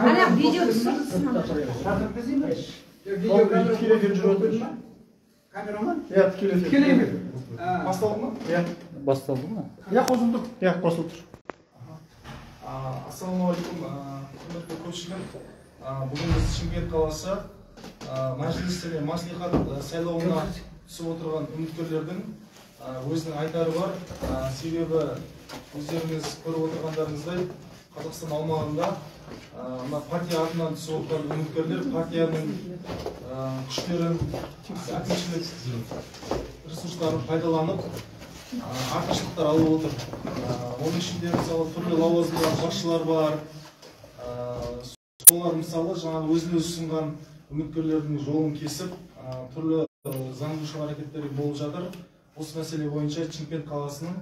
Ана видео түсірсін. Камерама? Иә, тікелей эфир. Басталды ма? Иә. Басталды ма? Иә, қосылды. Иә, қосылды. Ассалаумағалейкум, құрметті көпшілік. Бүгін біз Шымкент қаласы мәжіліс және мәслихат сайлауына түсіп отырған үміткерлердің өзінің айтары бар. Себебі өздеріңіз көріп отырғандарыңыздай Қазақстан аумағында партия атынан түсіп отырған үміткерлер партияның күштерін, әкімшілік ресурстарын пайдаланып артықшылықтар алып отыр. Оның ішінде мысалы түрлі лауазымдар басшылар бар. Солар мысалы жаңағы өзін-өзі ұсынған үміткерлердің жолын кесіп, түрлі заңбұзушылық әрекеттер болып жатыр. Осы мәселе бойынша Шымкент қаласының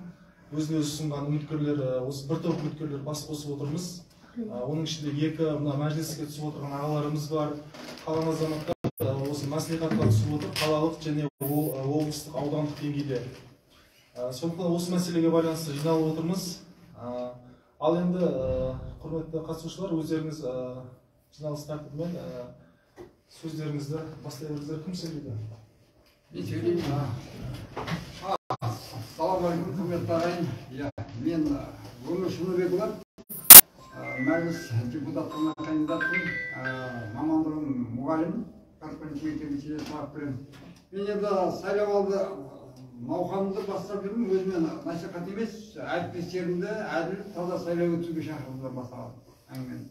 өзін-өзі ұсынған үміткерлер, осы бір топ үміткерлер бас қосып отырмыз. Оның ішінде екі мәжіліске түсіп отырған ағаларымыз бар. Қалған азаматтар осы мәслихатқа түсіп отыр, қалалық және облыстық, аудандық деңгейде. Сондықтан осы мәселеге байланысты жиналып отырмыз. Ал енді құрметті қатысушылар, өздеріңіз жиналыс тәртібімен сөздеріңізді бастай беріңіздер. Кім сөйлейді? Мен сөйлеймін. Ассалаумағалейкум, құрметті ағайын. Мен Өмір Шыныбекұлы, мәжіліс депутаттығына кандидатпын. Мамандығым мұғалім, корреспондент мектебінде сабақ беремін. Мен енді сайлауалды науқанымды бастап жүрмін, өзіме насихат емес, әріптестерімді әділ, таза сайлау өткізуге шақырдым бастаған әңгімені.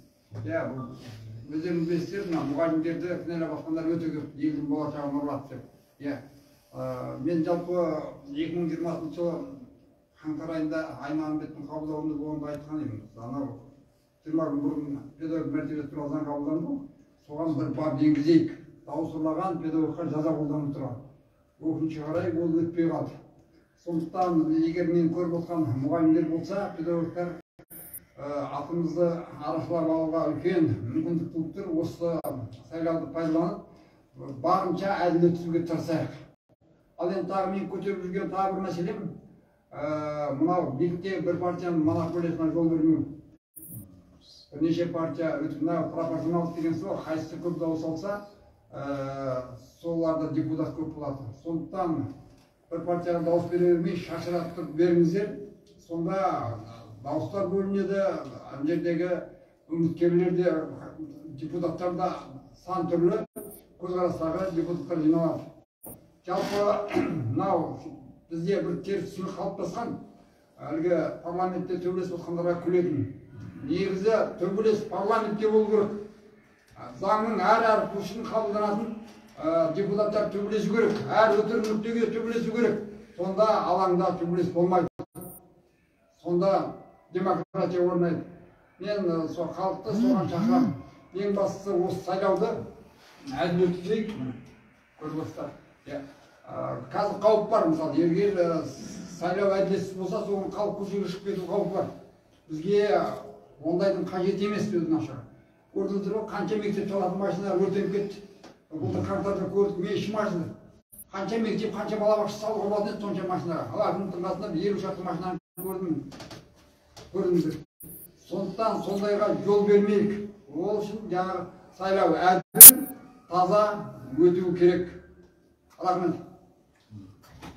Өздеріңіз білесіздер, мұғалімдерді кінәлап жатқандар өте көп, елдің болашағын ұрлады деп. Мен жалпы 2020 жылы қаңтар айында Айманбеттің қабылдауында болғанда айтқан едім. Анау 20 күн бұрын педагог мәртебесі туралы заң қабылданды ғой. Соған бір бап енгізейік. Дауыс ұрлаған педагогқа жаза қолданып тұрған. Өкінішке қарай ол өтпей қалды. Сондықтан егер мен көріп отқан мұғалімдер болса, педагогтар атымызды арашылап алуға үлкен мүмкіндік туып тұр. Осы сайлауды пайдаланып, барынша әділ өткізуге тырысайық. Ал енді тағы мен көтеріп жүрген тағы бір мәселем, мынау билікте бір партияның монополиясына жол бермеу. Бірнеше партия өтіп, пропорционалдық деген сол, қайсысы көп дауыс алса, соларда депутат көп болады. Сондықтан бір партияға дауыс бере бермей шашыратып беріңіздер. Сонда дауыстар бөлінеді, ана жердегі үміткерлерде, депутаттарда сан түрлі көзқарастағы депутаттар жиналады. Жалпы мынау бізде бір теріс түсінік қалыптасқан, әлгі парламентте төбелесіп отқандарға күлетін. Негізі төбелес парламентте болу керек. Заңның әр пұшын қабылданатын депутаттар төбелесу керек. Әр өтір нүктеге төбелесу керек. Сонда алаңда төбелес болмайды. Сонда демократия орнайды. Мен халықты соған шақырамын. Ең бастысы осы сайлауды әділ өткізейік. Көріп қазір қауіп бар, мысалы, егер сайлау әділетсіз болса, соған халық көшеге шығып кету қаупі бар. Бізге ондайдың қажет емес сөзін ашық. Көрдіңіздер ғой, қанша мектеп тұратын машиналар өртеніп кетті. Былтыр қаңтарда көрдік, мен ішім ашылды. Қанша мектеп, қанша балабақша салуға болатын еді сонша машинаға. Алардың қасында 50 шақты машинаны көрдіңіздер. Сондықтан сондайға жол бермейік. Ол үшін жаңағы сайлау әділ, таза өтуі керек. Рахмет.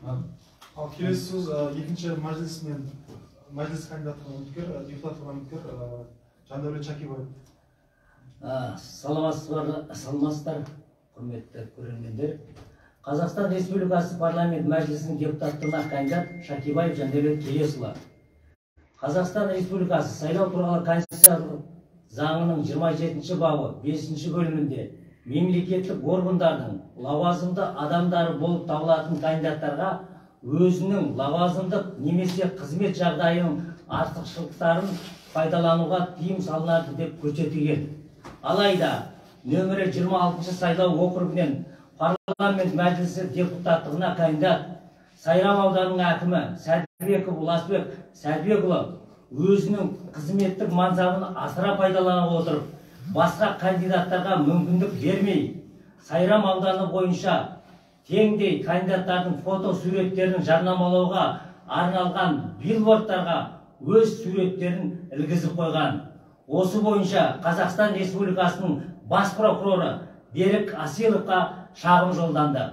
Ал келесі сөз екінші мәжіліс кандидатына үміткер, депутаттығына үміткер Жандәулет Шакибаев. Саламатсыздар, құрметті көрермендер. Қазақстан Республикасы парламент мәжілісінің депутаттығына кандидат Шакибаев Жандәулет Келесұлы. Қазақстан Республикасы сайлау туралы Конституциялық заңының 27 бабы 5 бөлімінде мемлекеттік органдардың лауазымды адамдары болып табылатын кандидаттарға өзінің лауазымдық немесе қызмет жағдайының артықшылықтарын пайдалануға тыйым салынады деп көрсетілген. Алайда нөмірі 26 сайлау округінен парламент мәжілісі депутаттығына кандидат Сайрам ауданының әкімі Сәдібеков Уласбек Сәдібекұлы өзінің қызметтік мансабын асыра пайдаланып отырып, басқа кандидаттарға мүмкіндік бермей, Сайрам ауданы бойынша теңдей кандидаттардың фото суреттерін жарнамалауға арналған билбордтарға өз суреттерін ілгізіп қойған. Осы бойынша Қазақстан Республикасының бас прокуроры Берік Асиловқа шағым жолданды.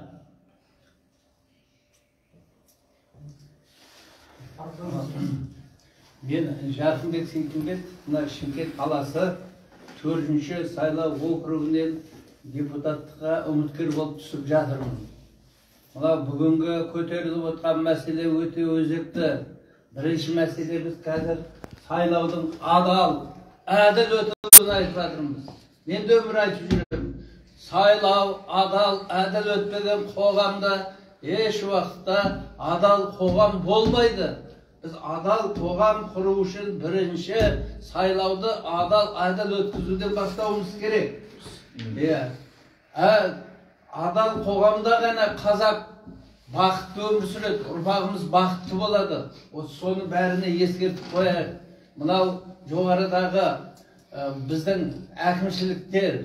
Мен Жарқынбек Сейтімбет, мына Шымкент қаласы 4-ші сайлау округінен депутаттыққа үміткер болып түсіп жатырмын. Мына бүгінгі көтеріліп отырған мәселе өте өзекті. Бірінші мәселеміз қазір сайлаудың адал, әділ өтуін айтып жатырмыз. Мен де өмір айтып жүремін. Сайлау адал, әділ өтпеген қоғамда еш уақытта адал қоғам болмайды. Біз адал қоғам құру үшін бірінші сайлауды адал, әділ өткізуден бастауымыз керек. Адал қоғамда ғана қазақ бақытты өмір сүреді, ұрпағымыз бақытты болады. Соны бәріне ескертіп қояйық. Мынау жоғарыдағы біздің әкімшіліктер,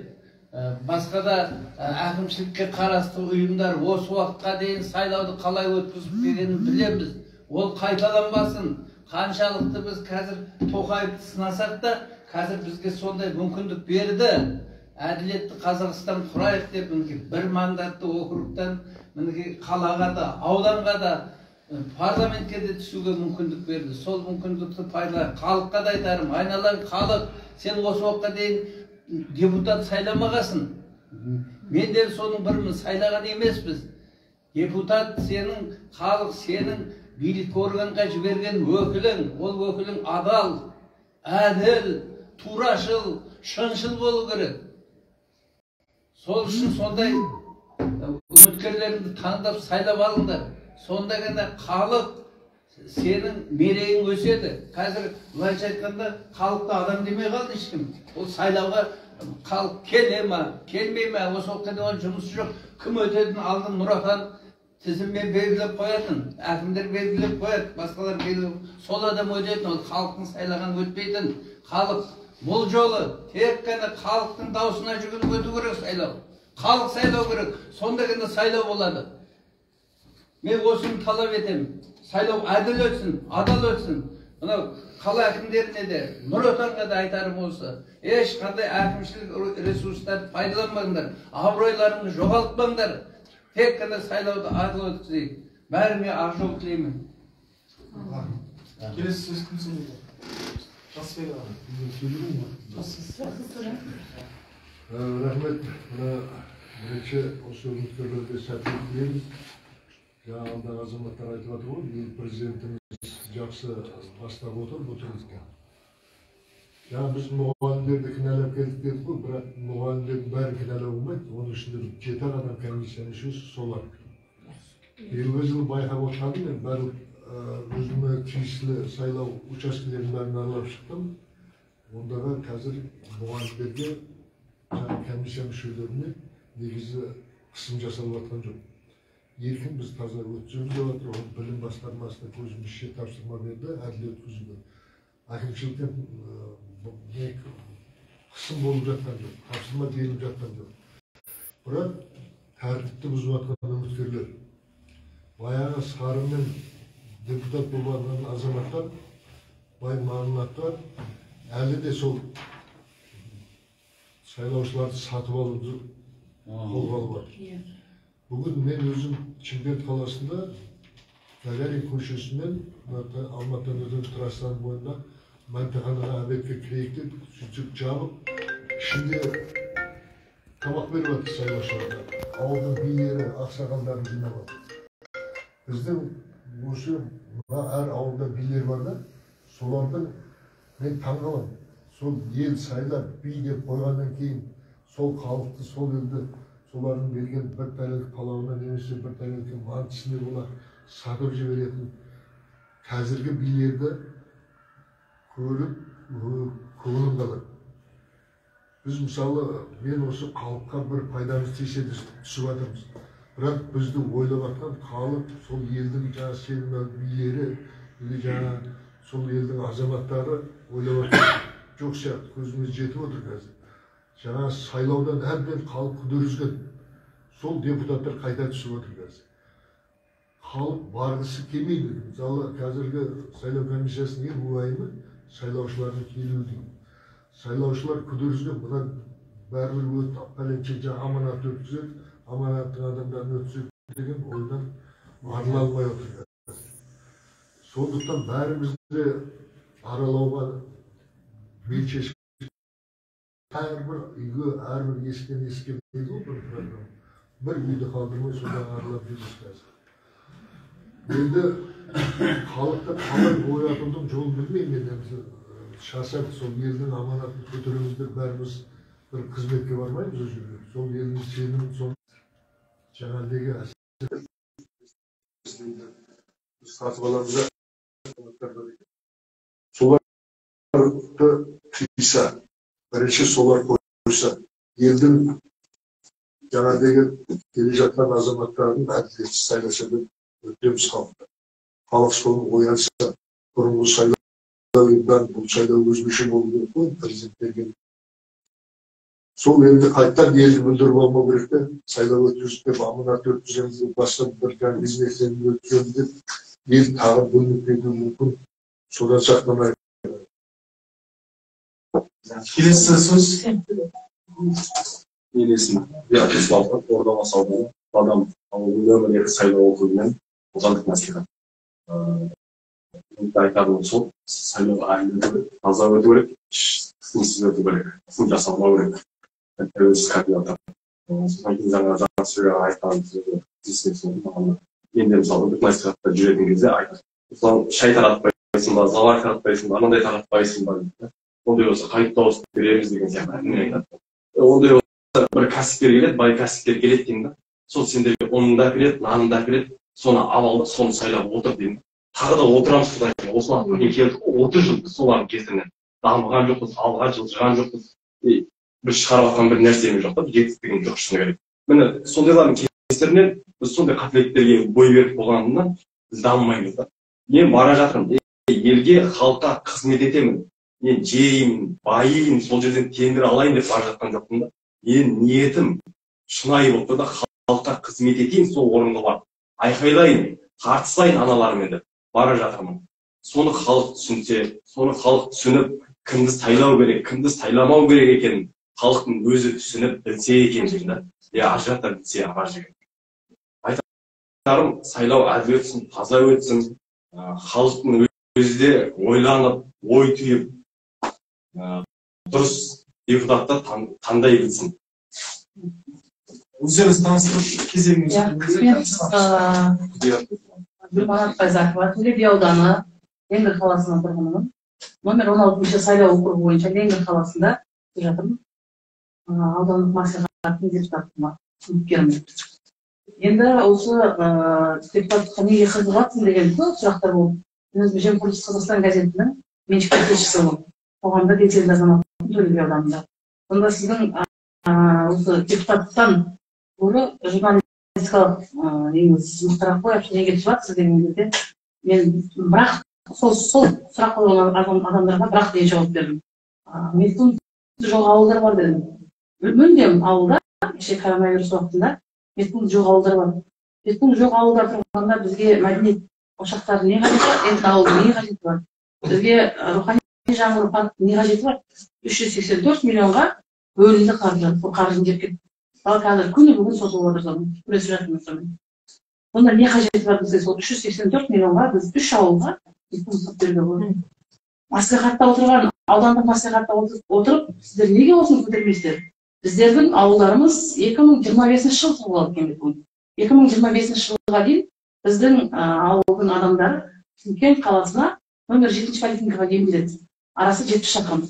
басқа да әкімшілікке қарасты ұйымдар осы уақытқа дейін сайлауды қалай өткізіп келгенін білеміз. Ол қайталанбасын. Қаншалықты біз қазір Тоқаевты сынасақ та, қазір бізге сондай мүмкіндік берді. Әділетті Қазақстан құрайық деп, бір мандатты округтан қалаға да, ауданға да, парламентке де түсуге мүмкіндік берді. Сол мүмкіндікті пайдаланып, халыққа да айтарым, айналайын халық, сен осы уақытқа дейін депутат сайламағасын. Мен де соның бірімін, сайлаған емеспіз. Депутат сенің, халық сенің билік органға жіберген өкілің, ол өкілің адал, әділ, турашыл, шыншыл болу керек. Сол үшін сондай үміткерлерді таңдап сайлап алыңдар. Сонда ғана халық сенің мерейің өседі. Қазір былайша айтқанда халықты адам демей қалды ешкім. Ол сайлауға халық келе ма, келмей ма, осы уақытта жұмысы жоқ. Кім өтетін алдын Нұр Отан тізіммен белгілеп қоятын, әкімдер белгілеп қояды, басқалар белгілеп, сол адам өтетін, ол халықтың сайлаған өтпейтін. Халық бұл жолы тек қана халықтың даусына жүгініп өту керек сайлау. Халық сайлау керек, сонда ғана сайлау болады. Мен осыны талап етемін. Сайлау әділ өтсін, адал өтсін. Мынау қала әкімдеріне де, Нұр Отанға да айтарым осы. Ешқандай әкімшілік ресурстарды пайдаланбаңдар, абыройларыңды жоғалтпаңдар. Тек қана сайлауды адыл өткізейік. Бәріңе ақ жол тілеймін. Келесі сөз кім сөйлейді? Жасбек аға. Рахмет. Бірінші осы үміткерлерге сәттілік тілейміз. Жаңа алдағы азаматтар айтып жатыр ғой, ел президентіміз жақсы бастап отыр бұл тірлікке. Жаңа біз мұғалімдерді кінәлап келдік дедік қой, бірақ мұғалімдердің бәрін кінәлау болмайды. Оның ішінде 7 адам комиссияның мүшесі солар. Биылғы жылы байқап отырғаным, мен барлық өзіме тиесілі сайлау учаскелерін бәрін аралап шықтым. Ондағы қазір мұғалімдерге, жаңа комиссия мүшелеріне негізі қысым жасалып жатқан жоқ. Еркін біз таза өткіземіз деп жатыр, ол білім басқармасына көзімізше тапсырма берді, әділ өткізуге. Әкімшіліктен қысым болып жатқан жоқ, тапсырма беріліп жатқан жоқ. Бірақ тәртіпті бұзып жатқан үміткерлер, баяғы сарымен депутат болған азаматтар, бай мағлұматтар әлі де сол сайлаушыларды сатып алуды қолға алып жатыр. Бүгін мен өзім Шымкент қаласында Гагарин көшесімен Алматыдан өтетін трассаның бойында мәмтиханаға обедке кірейік деп сөйтіп жабып, ішінде тамақ беріп жатыр сайлаушыларға. Ауылдың билері, ақсақалдарын жинап алды. Біздің осы әр ауылда билер бар да, солардың мен таңғаламын. Сол ел сайлап, би деп қойғаннан кейін сол халықты, сол елді солардың берген бір тәлелік палауына немесе бір тәлелік мантысыне олар сатып жіберетін қазіргі билерді көріп көңілім қалады. Біз мысалы, мен осы халыққа бір пайдамыз тисе түсіп жатырмыз. Бірақ бізді ойлап жатқан халық, сол елдің жаңа сенімді билері, жаңа сол елдің азаматтары ойлап жатқан жоқ сияқты, көзіміз жетіп отыр қазір. Жаңа сайлаудан әбден халық күдер үзген. Сол депутаттар қайта түсіп отыр қазір. халық барғысы келмейді. Мысалы қазіргі сайлау комиссиясының ең уайымы сайлаушылардың келуі дейді. Сайлаушылар күдірізде бұдан бәрібір өтіп пәленше аманат өткізеді, аманаттың адамдарын өткізеді деген ойдан арыла алмай отыр. Сондықтан бәрімізді аралауға бел шешіп, әрбір үйге, әрбір естен еске дейді ғой бір программа. Bir үйді қалдырмай содан аралап жүрміз қазір. Енді халықты қалай оятудың жолын білмеймін. Енді шашақ сол елдің аманатын көтереміз деп бәріміз бір қызметке бармаймыз ол жерге. Сол елдің сенімін сол жаңағыдегі сатып аламыз. Соларды тыйса, бірінші солар қойса, елдің жаңағыдегі келе жатқан азаматтардың әділетсіз сайлаушыдан өтеміз халықта. Халық соны оянса, бұрынғы сайлаудан бұл сайлау өзгеше болу керек қой, президент берген. Сол енді қайттан елді бүлдіріп алмау керек те, сайлау өткізіп деп, аманат өткіземіз деп, басқа бір бизнестерді өткіземіз деп, ел тағы бөлініп кетуі мүмкін. Содан сақтамай. Келесі сөз. Мен есімім Вячеслав, Ордабасы ауданы, Бадам ауылының нөмір 2 сайлау округінен отандық мәслихат. Айтарым сол, сайлау айында таза өту керек, қысымсыз өту керек, қысым жасалмау керек. Тәуелсіз кандидаттар. Содан кейін жаңа сөйлер айтқан енді мысалы бір мәслихатта жүретін кезде айтады. Мысалы шай таратпайсың ба, завар таратпайсың ба, анандай таратпайсың ба дейді. Ондай болса қайып дауыс береміз деген сияқты әңгіме айтады. Ондай бір кәсіпкер келеді, бай кәсіпкер келеді деймін да. Сол сендерге ұнын да әпереді, нанын да әпереді, соны алып, соны сайлап отыр деймін. Тағы да отырамыз содан кейін. Осылар күнге келдік қой, 30 жыл солардың кесірінен. Дамыған жоқпыз, алға жылжыған жоқпыз. Біз шығарып жатқан бір нәрсеміз жоқ та, жетістігіміз жоқ шыны керек. Міне сондайлардың кесірінен біз сондай қателіктерге бой беріп болғанынан біз дамымаймыз да. Мен бара жатырмын, елге, халыққа қызмет етемін. Мен жеймін, байимын, сол жерден тендер алайын деп бара жатқан жоқпын да. Мен ниетім шынайы болып тұрды, халыққа қызмет етейін, сол орынға барып айқайлайын, тартысайын аналарымен деп бара жатырмын. Соны халық түсінсе, соны халық түсініп, кімді сайлау керек, кімді сайламау керек екенін халықтың өзі түсініп білсе екен деймін да. Ажырата білсе аға жігіт. Айтарым, сайлау әділ өтсін, таза өтсін, халықтың өзі де ойланып, ой түйіп, дұрыс депутатты таңдай білсін. Өздеріңіз таныстырып кезегіңіз. Гүлманат Байзақова, Төле би ауданы, Леңгір қаласының тұрғынымын. Номер 16-шы сайлау округі бойынша Леңгір қаласында жатырмын. Аудандық мәслихаттың депутатына үміткермін. Енді осы депутаттыққа неге қызығасың деген көп сұрақтар болды. Мен өзім Жемқорлықсыз Қазақстан газетінің меншікті тілшісі болдым. Қоғамда белсенді азаматтың Төле би ауданында. Сонда сіздің осы депутаттықтан гөрі журналистикалық мықтырақ қойып неге түсіватсыз деген кезде мен бірақ сол сұрақ қойған адамдарға бірақ деген жауап бердім. Медицинасы жоқ ауылдар бар дедім. Мүлдем ауылда коронавирус уақытында медицинасы жоқ ауылдар бар. Медицинасы жоқ ауылдар тұрғанда бізге мәдениет ошақтары не қажеті бар, этноауылдың не қажеті бар, бізге рухани жаңғыру парктің не қажеті бар. 384 миллионға бөлінді қаржы, сол қаржыны жеп кетті. Қазір күні бүгін сотылып отырсам, күресіп жатырмыз сонымен. Онда не қажеті бар бізге сол 384 миллионға біз 3 ауылға медицинасы беруге болады. Мәслихатта отырған, аудандық мәслихатта отырып, сіздер неге осыны көтермейсіздер? Біздердің ауылдарымыз 2025 жыл соғылады екен. 2025 жылға дейін біздің ауылдың адамдары Шымкент қаласына номер 7-ші поликлиникаға емделеді. Арасы 70 шақырым.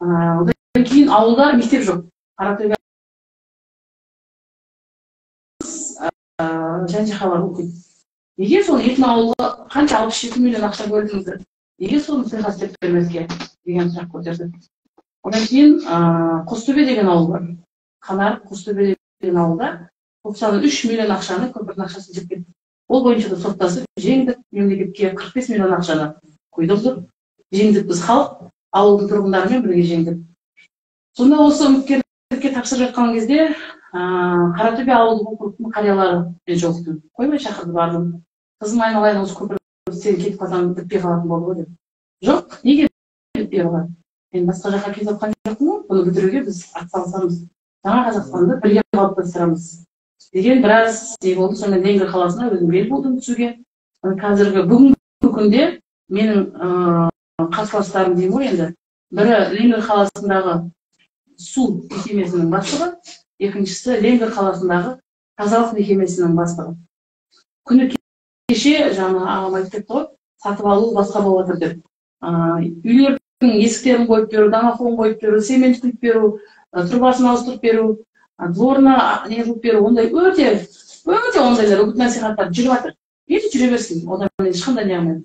Одан кейін ауылда мектеп жоқ. Қаратөбе Жанжихалар оқиды. Неге соны етін ауылға қанша 67 миллион ақша бөлдіңіздер? Неге соны сыйға істеп бермеске деген сұрақ көтерді. Одан кейін Қостөбе деген ауыл бар. Қанар Қостөбе деген ауылда 93 миллион ақшаны көпірдің ақшасын жеп кетті. Ол бойынша да соттасып жеңдік, мемлекетке 45 миллион ақшаны құйдырдық. Жеңдік біз халық, ауылдың тұрғындарымен бірге жеңдік. Сонда осы үміткерлікке тапсырып жатқан кезде Каратөбе ауылдық округтың қариялары мен жолықтым. Қоймай шақырды, бардым. Қызым, айналайын, осы көпір сен кетіп қалсаң бітпей қалатын болды ғой деп. Жоқ, неге бітпей қалады? Мен басқа жаққа кетіп жатқан жоқпын, бұны бітіруге біз атсалысамыз. Жаңа Қазақстанды бірге қалыптастырамыз деген біраз не болды. Сонымен Леңгір қаласына өзім бел болдым түсуге. Қазіргі бүгінгі күнде менің қарсыластарым деймін ғой енді. Бірі Леңгір қаласындағы су мекемесінің бастығы, екіншісі Леңгір қаласындағы тазалық мекемесінің бастығы. Күні кеше жаңа ағам айтып кетті ғой, сатып алу басқа болып жатыр деп. Үйлердің есіктерін қойып беру, домофон қойып беру, цемент құйып беру, трубасын ауыстырып беру, дворына не қылып беру, ондай өте ондайлар үгіт насихаттар жүріп жатыр. Енді жүре берсін, одан мен ешқандай не қылмаймын.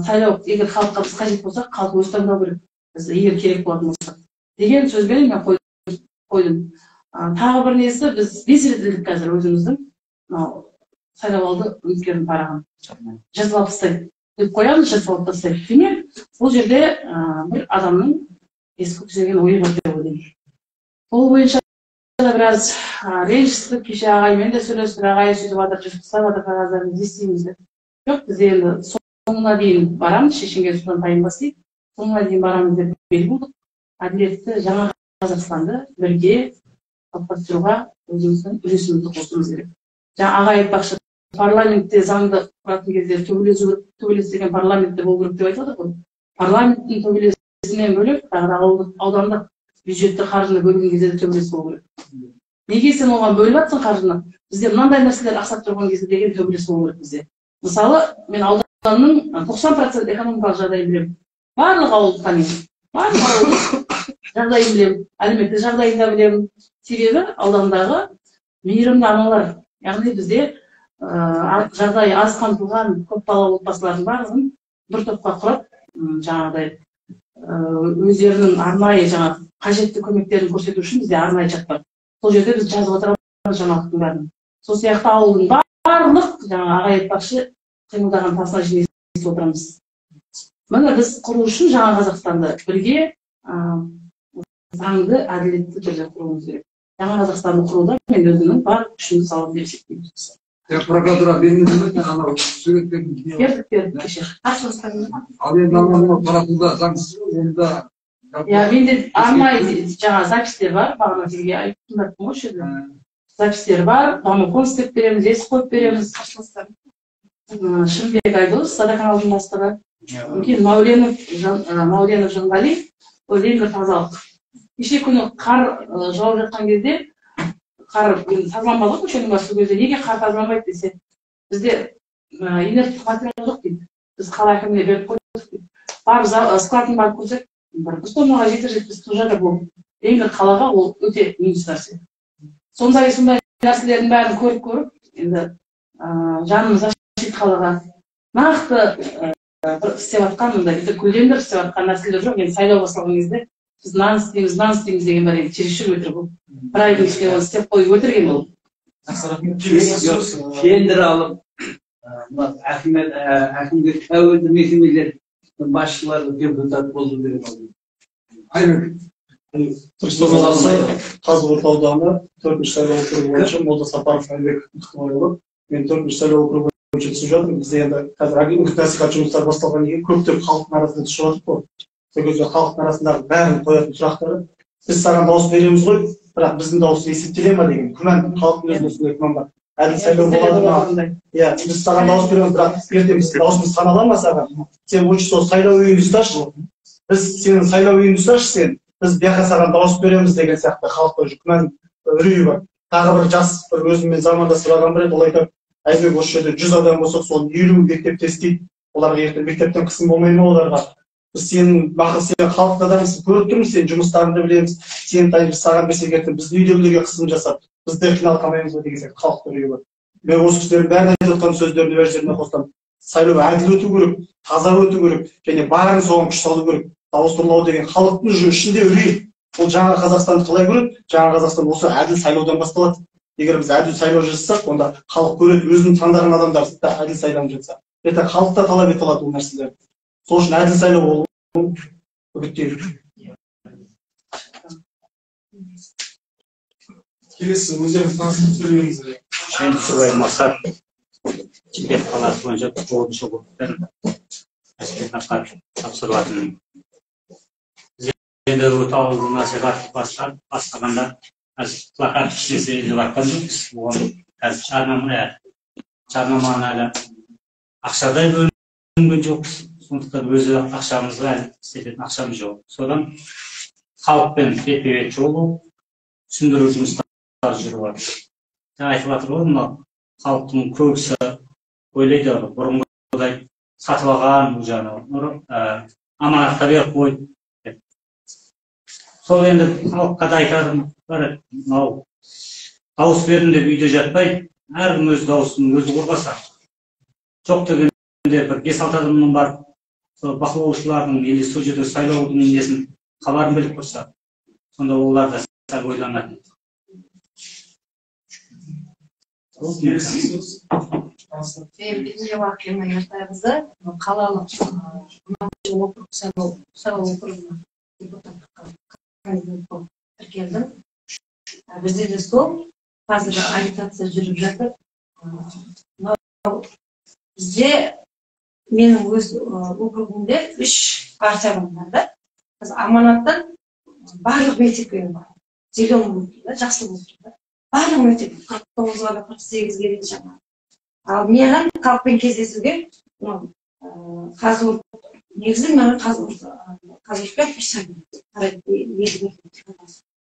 Сайлау, егер халыққа біз қажет болсақ, халық өзі таңдау керек. Біз егер керек болатын болсақ деген сөзбен мен қойдым. Тағы бір несі, біз 5 рет ілдік қазір өзіміздің сайлауалды үміткердің парағын. Жазып алып тастайды. Деп қоямыз, жазып алып тастайды. Демек, бұл жерде бір адамның ескі көксеген ойы бар деп ойлаймын. Бұл бойынша да біраз ренжістік, кеше ағаймен де сөйлестік, ағай сөйтіп жатыр, жүзіп тастап жатыр, қағаздарын естиміз деп. Жоқ, біз енді соңына дейін барамыз, шешінген судан тайынбас дейді. Соңына дейін барамыз деп бел болдық. Әділетті жаңа Қазақстанды бірге қалыптастыруға өзіміздің үлесімізді қосуымыз керек. Жаңа ағай айтпақшы, парламентте заңды құратын кезде төбелес деген парламентте болу керек деп айтып отыр ғой. Парламенттің төбелесінен бөлек, аудандық бюджетті қаржыны бөлген кезде де төбелес болу керек. Неге сен оған бөліп жатсың қаржыны? Бізде мынандай нәрселер ақсап тұрған кезде деген төбелес болу керек бізде. Мысалы, мен ауданның 90% экономикалық жағдайын білемін. Барлық ауылды танимын. Барлық ауылдың жағдайын білемін. Әлеуметтік жағдайын да білемін. Себебі аудандағы мейірімді аналар, яғни бізде жағдайы аз қамтылған көпбалалы отбасылардың барлығын бір топқа құрап, жаңағыдай өздерінің арнайы қажетті көмектерін көрсету үшін бізде арнайы чат бар. Сол жерде біз жазып отырамыз жаңалықтың бәрін. Сол сияқты ауылдың барлық ағай айтпақшы қимылдаған тасына жинесіп отырамыз. Міне біз құру үшін жаңа Қазақстанды бірге заңды, әділетті түрде құруымыз керек. Жаңа Қазақстанды құруда мен өзімнің бар күшімді салып деп есептеймін. Прокуратура бермеді анау суреттерді бердік кеше. Ал енді анау таратуда заңсыз онда. Менде арнайы запистер бар, бағана сізге айтып тыңдаттым ғой жерде. Запистер бар, домофон істеп береміз, есік қойып береміз. Шынбек Айдос, Садақаналдың бастығы. Кейін Мауленов Жанғали, Леңгір тазалық. Кеше күні қар жауып жатқан кезде, қар тазаланбады ғой көшенің басы кезде. Неге қар тазаланбайды десе, бізде инерттік материал жоқ дейді. Біз қала әкіміне беріп қойдық дейді. Барып складын барып көрсек, бір тоннаға жетер-жетпес тұжада болды. Леңгір қалаға ол өте минус нәрсе. Сондай нәрселердің бәрін көріп, енді жанымыз ашиды қалаға. Нақты істеп жатқан, көлемдер істеп жатқан нәрселер жоқ. Енді сайлау басталған кезде біз нан істейміз деген бар, чересчур өтірік ол. Бір айдың ішінде оны істеп қойып өтірген ол. Тендер алып, әкімдер тәуелді мекемелер басшылары депутат болу керек. Түркістан қаласы Қазығұрт ауданы 4-ші сайлау округі бойынша Молда Сапаров Әлбек Ықтимайұлы. Мен 4-ші сайлау округі бойынша түсіп жатырмын. Бізде енді қазір үгіт насихат жұмыстары басталғаннан кейін көптеп халықтың арасында түсіп жатыр ғой. Сол кезде халықтың арасындағы бәрін қоятын сұрақтары, біз саған дауыс береміз ғой, бірақ біздің дауыс есептеле ма деген күмән, халықтың өзінде сондай күмән бар. Әділ сайлау болады ма? Иә, біз саған дауыс береміз, бірақ ертең біз дауысымыз санала ма саған? Сен лучше сол сайлау үйінді ұсташы. Біз сенің сайлау үйінді ұсташы сен. Біз бияқа саған дауыс береміз деген сияқты халықта күмән үрейі бар. Тағы бір жас бір өзіммен замандас бір адам бар еді, ол айтады, Айбек осы жерде 100 адам болсақ, соның 50 мектепте істейді. Оларға ертең мектептен қысым болмай ма оларға? Біз сенің сен халықта адамсың, көріп тұрмыз, сен жұмыстарыңды білеміз, сен тайып саған берсек ертең біздің үйдегілерге қысым жасап, бізді қинал қалмаймыз ба деген сияқты халықта үрейі бар. Мен осы кісілердің бәрін айтып отқан сөздерді өз жеріне қосамын. Сайлау әділ өту керек, таза өту керек, және барын соған күш салу керек. Дауыс ұрлау деген халықтың ішінде үрей. Ол жаңа Қазақстанды қалай көреді? Жаңа Қазақстан осы әділ сайлаудан басталады. Егер біз әділ сайлау жасасақ, онда халық көреді, өзінің таңдаған адамдар әділ сайланып жатса. Ертең халық та талап ете алады ол нәрселерді. Сол үшін әділ сайлау болуын үгіттеймін. келесі өздеріңіз таныстырып сөйлеңіздер. Мен Сүбай Масар, Шымкент қаласы бойынша 9-шы блоктан әскерге тапсырылатын. Енді өте ауылдың насихат бастағанда плакат кішкесе іліп жатқан жоқпыз. Оны қазір жарнаманы әлі ақшадай бөлінген жоқпыз. Сондықтан өзі ақшамызға әлі істететін ақшамыз жоқ. Содан халықпен бетпе-бет жолығып, түсіндіру жұмыстары жүріп жатыр. Айтып жатыр ғой, мынау халықтың көбісі ойлайды, бұрынғыдай сатып алған аманатқа беріп қойды. Сол енді халыққа да айтарым, мынау дауыс бердім деп үйде жатпай, әркім өз дауысын өзі қорғаса. Жоқ дегенде бір 5-6 адамның бар, бақылаушылардың или сол жерде сайлаудың несін хабарын біліп қойса, сонда олар да сәл ойланады. Бізге уақытымен ертайымызды қалалық округ сайлау округына депутаттыққа кандидат болып тіркелдім. Бізде де сол қазір агитация жүріп жатыр. Бізде менің өз округімде 3 партия бар да. Аманаттан барлық мектепке бар. Зелен болып, жақсы болып. Барлық мектеп 49-ға 48-ге дейін жаңа. Ал маған халықпен кездесуге қазір негізі маған қазіргі пішсән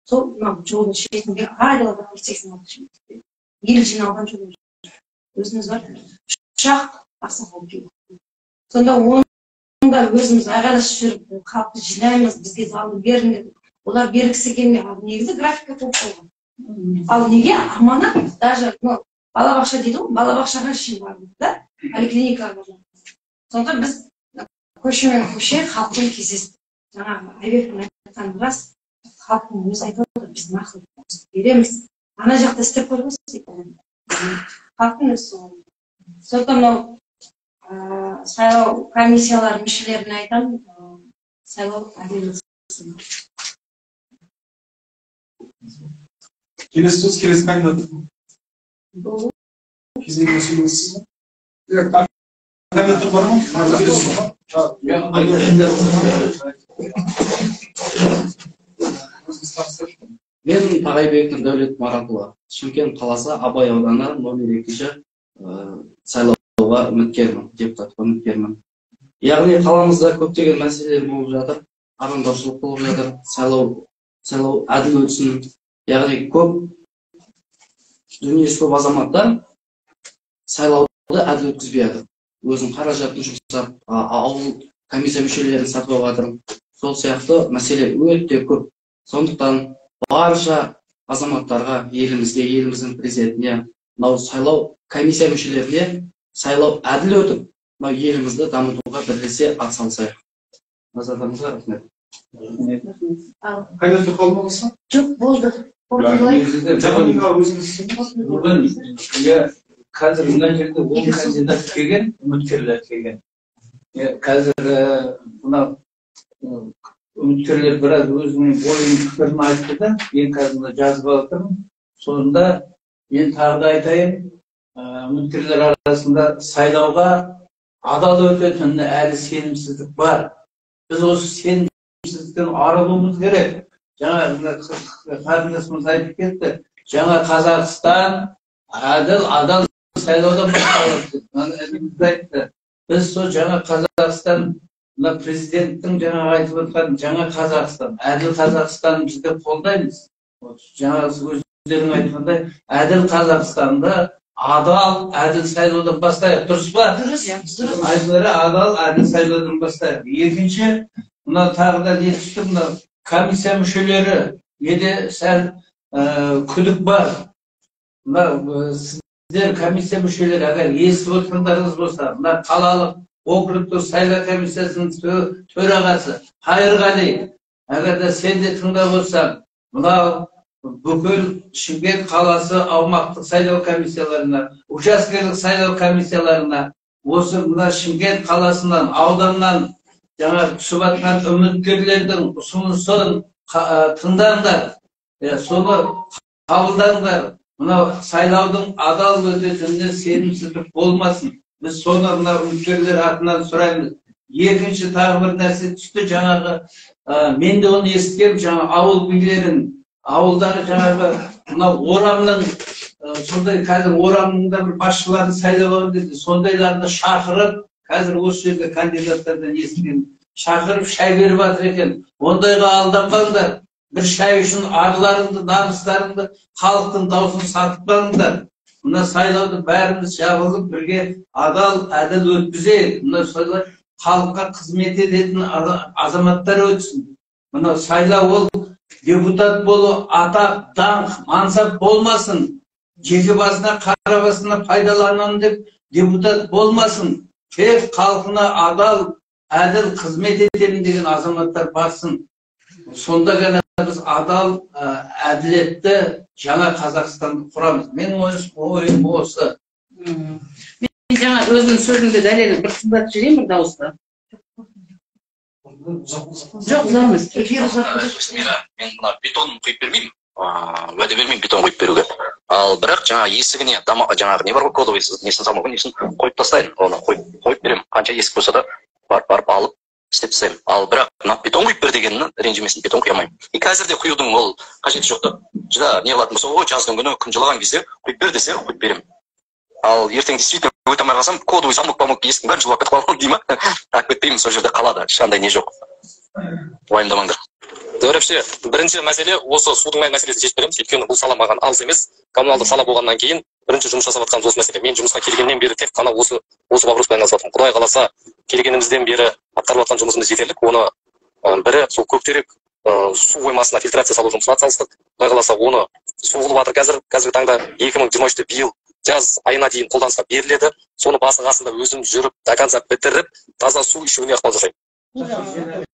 сол жолдың шетінде айлығы 86 ел жиналған жолы өзіміз бар ұшақ ақсақал келді. Сонда онда өзіміз ағалашып жүріп халықты жинаймыз, бізге залды беріңдер. Олар бергісі келмей, негізі графика көп болған. Ал неге аманат даже балабақша дейді ғой, балабақшаға шейін бардық да, поликлиникаға бардық. Сондықтан біз көшемен көше халықпен кездестік. Жаңағы Айбектің айтқаны рас, халықтың өзі айтып отыр, біз нақыл береміз. Ана жақта істеп көріңіз дейді. Халықтың өзі сол. Сондықтан мынау сайлау комиссиялар мүшелеріне айтамын, сайлау әділетсін. Келесі сөз, келесі кандидат. Кезегіне сөйлейсіз бе? Кандидаттар бар ма? Мен Тағайбектің Дәулет Маратұлы, Шымкент қаласы Абай ауданы номер 2 сайлауға үміткермін, депутатқа үміткермін. Яғни қаламызда көптеген мәселелер болып жатыр, арандашылық болып жатыр, сайлау әділ өтсін. Яғни көп дүниесі көп азаматтар сайлауды әділ өткізбей жатыр. Өзінің қаражатын жұмсап, ауыл комиссия мүшелерін сатып алып жатыр. Сол сияқты мәселе өте көп. Сондықтан барша азаматтарға, елімізге, еліміздің президентіне, мынау сайлау комиссия мүшелеріне сайлау әділ өтіп, мынау елімізді дамытуға бірлесе атсалысайық. Назарларыңызға рахмет. Кандидаттар қалды ма болса? Жоқ, болды. Қазір мына жерде 10 кандидат келген, үміткерлер келген. Қазір мына үміткерлер біраз өзінің ойын пікірін айтты да, мен қазір жазып жатырмын. Сонда мен тағы да айтайын, үміткерлер арасында сайлауға адал өтетініне әлі сенімсіздік бар. Біз осы сенімсіздіктен арылуымыз керек. Жаңа қарындасымыз айтып кетті. Жаңа Қазақстан адал сайлаудан басталады. Біз сол жаңа Қазақстан, президенттің жаңа айтып отқан жаңа Қазақстан, әділ Қазақстан бізде қолдаймыз. Жаңа өздерің айтқандай, әділ Қазақстанда адал, әділ сайлаудан бастайық. Дұрыс па? Дұрыс. Айтылары адал, әділ сайлаудан бастайық. Екінші, мына тағы да жетістік, мына комиссия мүшелері неде сәл күдік бар. Сіздер комиссия мүшелері әгер естіп отырғандарыңыз болса, мына қалалық округтық сайлау комиссиясының төрағасы Қайырғали, әгер де сен де тыңдап отырсаң, мынау бүкіл Шымкент қаласы аумақтық сайлау комиссияларына, учаскелік сайлау комиссияларына, осы мына Шымкент қаласынан, ауданнан жаңа түсіп жатқан үміткерлердің ұсынысын тыңдаңдар. Соны қабылдаңдар. Мынау сайлаудың адал өтетініне сенімсіздік болмасын. Біз соны мына үміткерлер атынан сұраймыз. Екінші тағы бір нәрсе түсті, жаңағы мен де оны естігем, жаңа ауыл билерін, ауылдағы жаңағы мынау орамның сондай қазір орамның да бір басшыларын сайлауға деді. Сондайларды шақырып, қазір осы жерде кандидаттардан естіген, шақырып шай беріп жатыр екен. Ондайға алданбаңдар. Bir şay үшін арыларыңды, намыстарыңды, халықтың даусын сатып қалыңдар. Мына сайлауды бәріміз жабылып бірге адал, әділ өткізейік. Мына сайлау халыққа қызмет ететін азаматтар өтсін. Мына сайлау ол депутат болу, атақ, даңқ, мансап болмасын. Жеке басына, қара басына пайдаланамын деп депутат болмасын. Тек халқына адал, әділ қызмет етемін деген азаматтар барсын. Сонда ғана біз адал, әділетті жаңа Қазақстанды құрамыз. Менің ойым осы. Мен жаңа өзінің сөзінде дәлелін бір тыңдатып жіберейін бір дауысты. Жоқ, ұзақ емес. Мен мына бетон құйып бермеймін. Уәде бермеймін бетон құйып беруге. Ал бірақ жаңа есігіне жаңағы не бар ғой, кодовый несін салмауға несін қойып тастайын. Оны қойып беремін. Қанша есік болса да барып алып істеп тастаймын. Ал бірақ мына бетон құйып бер дегеннің ренжімесін, бетон құя алмаймын. Қазір де құюдың ол қажеті жоқ та. Жда не қылатын болса, о жаздың күні күн жылаған кезде құйып бер десе құйып беремін. Ал ертең действительно өте алмай қалсам, кодовый замок есіктің бәрін жұлып кетіп қаламын деймін. Әкпетпеймін, сол жерде қалады. Ешқандай не жоқ. Уайымдамаңдар. Дөрепше, бірінші мәселе осы судың мәселесін шешіп береміз. Өйткені бұл сала маған алыс емес. Коммуналдық сала болғаннан кейін бірінші жұмыс жасап жатқанымыз осы мәселе. Мен жұмысқа келгеннен бері тек қана осы вопроспен айналысып жатырмын. Құдай қаласа, келгенімізден бері атқарылып жатқан жұмысымыз жетерлік. Оны бірі сол көктерек су қоймасына фильтрация салу жұмысына атсалыстық. Құдай қаласа, оны соғылып жатыр қазіргі таңда 2023 биыл жаз айына дейін қолданысқа беріледі. Соны басы қасында өзім жүріп, до конца бітіріп, таза су ішуіне ықпал жасаймын.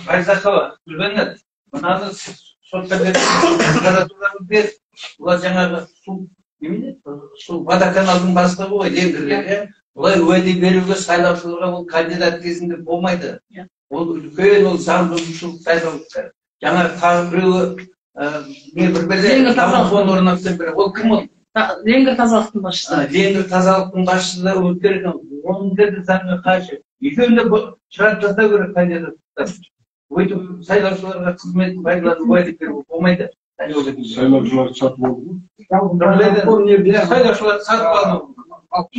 Байзақова, Гүлбенет, мынаны сотқа беріп, олар жаңағы су водоканалдың бастығы ғой, Ленгірлер. Олай уәде беруге сайлаушыларға ол кандидат кезінде болмайды. Ол үлкен, ол заң бұзушылық сайлаушылар. Жаңағы тағы біреуі бір-бірде тамақпен орнатып береді. Ол кім ол? Ленгір тазалықтың басшысы. Ленгір тазалықтың басшысы өткен, оның деді заңға қайшы. Екеуінде шығарып тастау керек кандидаттар. Өйтіп сайлаушыларға қызмет пайдаланып уәде беруге болмайды. Сайлаушылар сатып алды. Сайлаушылар сатып алды.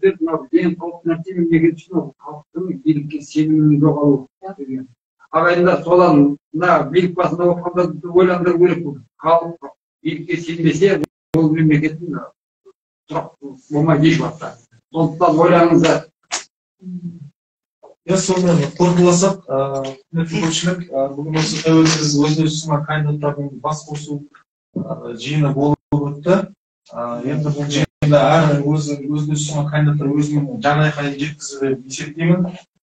Ең қауіпті нәрсе мемлекет үшін халықтың билікке сенімінің жоғалуы. Ағайындар солан билік басында оқығанда ойландыру керек. Халық билікке сенбесе, ол мемлекеттің тұрақты болмай еш уақытта. Сондықтан ойланыңыздар. Сонымен қорытындыласақ, көпшілік бүгін осы тәуелсіз өзін-өзі кандидаттардың бас қосу жиыны болып өтті. Енді бұл жиында әр өзін-өзі кандидаттар өзінің жан айқайын жеткізді деп есептеймін.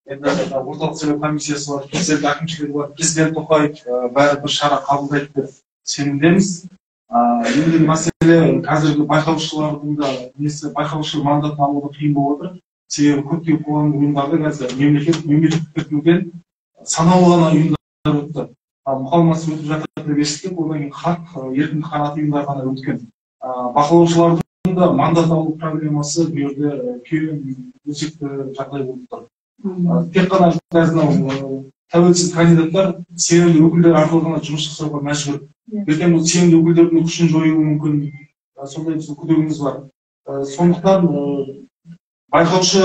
Енді орталық сайлау комиссиясы бар, президент әкімшілігі бар, президент Тоқаев бәрі бір шара қабылдайды деп сенімдеміз. Енді мәселе қазіргі байқаушылардың да байқаушы мандатын алуға қиын болып отыр. Себебі көптеген қоғамдық ұйымдарды қазір мемлекеттік тіркеуден санаулы ғана ұйымдар өтті. Мұқалмасы өтіп жатыр деп естідік, одан кейін хақ, еркін қанат ұйымдар ғана өткен. Бақылаушылардың да мандат алу проблемасы бұл жерде үлкен өзекті жағдай болып тұр. Тек қана тәуелсіз кандидаттар сенімді өкілдер арқылы ғана жұмыс жасауға мәжбүр. Ертең бұл сенімді өкілдердің күшін жоюы мүмкін. Сондай біздің күдігіміз бар. Сондықтан байқаушы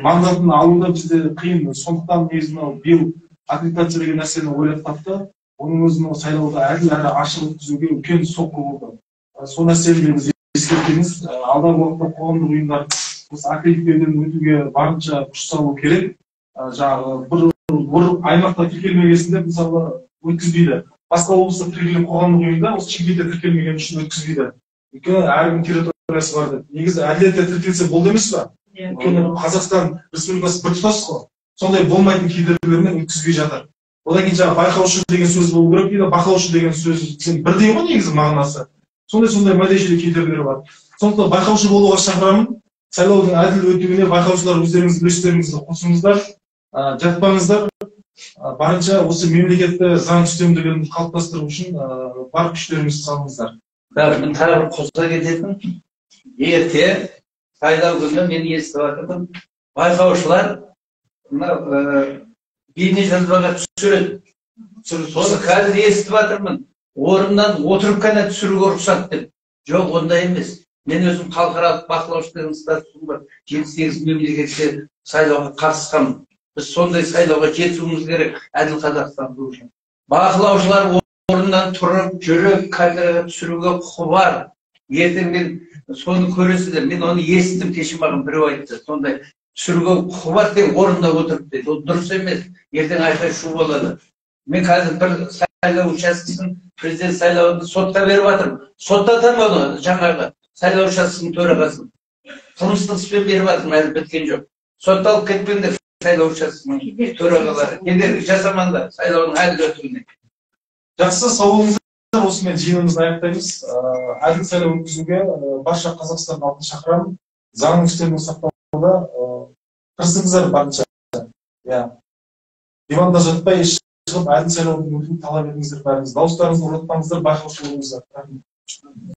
мандатын алуда бізде қиын. Сондықтан негізі биыл аккредитация деген нәрсені ойлап тапты. Оның өзін сайлауда әділ әрі ашық өткізуге үлкен соққы болды. Сол нәрсені біз ескертеміз. Алдағы уақытта қоғамдық ұйымдар осы аккредиттеуден өтуге барынша күш салу керек. Жаңағы бір аймақта тіркелмегесінде мысалы өткізбейді. Басқа облыста тіркелген қоғамдық ұйымда осы Шымкентте тіркелмеген үшін өткізбейді. Өйткені әркім территориясы бар деп. Негізі әділетті тіркелсе болды емес пе? Өйткені Қазақстан Республикасы біртұтас қой. Сондай болмайтын кедергілермен өткізбей жатыр. Одан кейін жаңағы байқаушы деген сөз болу керек дейді, бақылаушы деген сөз бірдей ғой негізі мағынасы. Сондай мәдежелі кедергілер бар. Сондықтан байқаушы болуға шақырамын. Сайлаудың әділ өтуіне байқаушылар өздеріңіз үлестеріңізді қосыңыздар, жатпаңыздар. барынша осы мемлекетте заң үстемдігін қалыптастыру үшін бар күштеріңізді салыңыздар. Мен тағы бір қоса кететін, ерте сайлау күні мен естіп жатырмын, байқаушылар бейнежазбаға түсіреді. Соны қазір естіп жатырмын, орыннан отырып қана түсіруге рұқсат деп. Жоқ, ондай емес. Мен өзім халықаралық бақылаушылардың статусым бар. 7-8 мемлекетте сайлауға қатысқанмын. Біз сондай сайлауға жетуіміз керек, әділ Қазақстан үшін. Бақылаушылар орыннан тұрып, жүріп, камераға түсіруге құқы бар. Ертең мен соны көресіздер. Мен оны естідім, кеше маған біреу айтты. Сондай түсіруге құқы бар деп орында отырып деді. Ол дұрыс емес. Ертең айқай шу болады. Мен қазір бір сайлау учаскесін президент сайлауында сотқа беріп жатырмын. Соттатамын оны жаңағы сайлау учаскесінің төрағасын. Қылмыстық іспен беріп жатырмын, әлі біткен жоқ. Сотталып кетпеңдер сайлау учаскесінің төрағалары. Кедергі жасамаңдар сайлаудың әлі өтуіне. Жақсы, сауалыңыздар осымен жиынымызды аяқтаймыз. Әділ сайлау өткізуге барша Қазақстан халқын шақырамын. Заңның үстемдігін сақтауда тырысыңыздар барынша. Диванда жатпай шығып әділ сайлаудың өтуін талап етіңіздер бәріңіз. Дауыстарыңызды ұмытпаңыздар, байқаушы болыңыздар.